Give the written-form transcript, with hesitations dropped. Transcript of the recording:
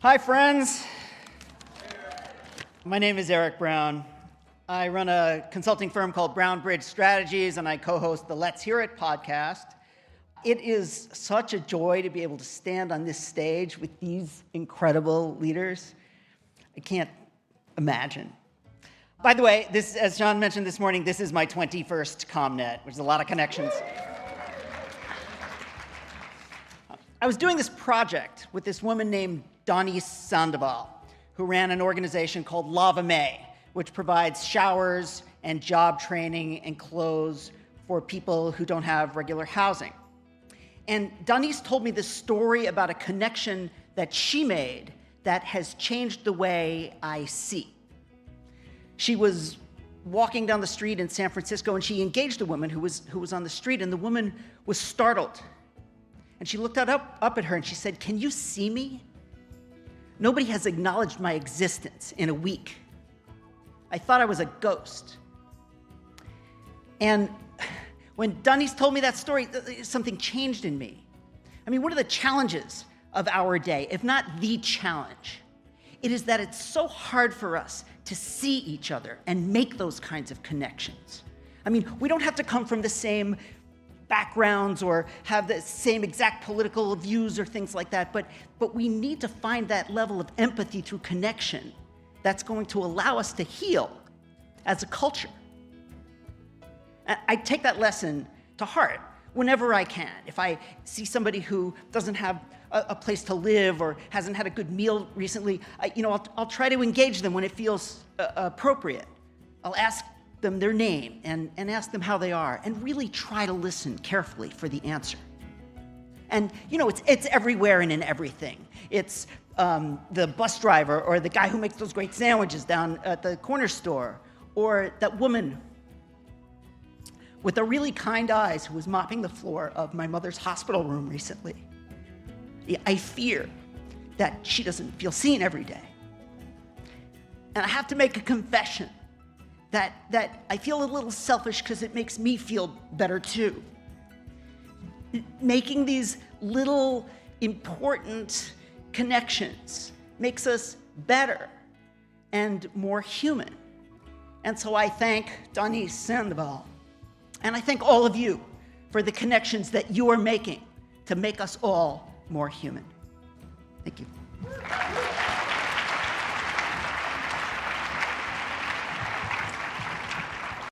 Hi, friends. My name is Eric Brown. I run a consulting firm called Brown Bridge Strategies, and I co-host the Let's Hear It podcast. It is such a joy to be able to stand on this stage with these incredible leaders. I can't imagine. By the way, this, as John mentioned this morning, this is my 21st ComNet, which is a lot of connections. I was doing this project with this woman named Denise Sandoval, who ran an organization called Lava May, which provides showers and job training and clothes for people who don't have regular housing. And Denise told me this story about a connection that she made that has changed the way I see. She was walking down the street in San Francisco, and she engaged a woman who was on the street, and the woman was startled. And she looked up at her and she said, "Can you see me? Nobody has acknowledged my existence in a week. I thought I was a ghost." And when Denise told me that story, something changed in me. I mean, one of the challenges of our day, if not the challenge, it is that it's so hard for us to see each other and make those kinds of connections. I mean, we don't have to come from the same backgrounds or have the same exact political views or things like that, but we need to find that level of empathy through connection that's going to allow us to heal as a culture. I take that lesson to heart whenever I can. If I see somebody who doesn't have a place to live or hasn't had a good meal recently, I'll try to engage them when it feels appropriate. I'll ask them their name and ask them how they are and really try to listen carefully for the answer. And it's everywhere and in everything. It's the bus driver or the guy who makes those great sandwiches down at the corner store, or that woman with the really kind eyes who was mopping the floor of my mother's hospital room recently. I fear that she doesn't feel seen every day. And I have to make a confession that I feel a little selfish because it makes me feel better too. Making these little important connections makes us better and more human. And so I thank Denise Sandoval, and I thank all of you for the connections that you are making to make us all more human. Thank you.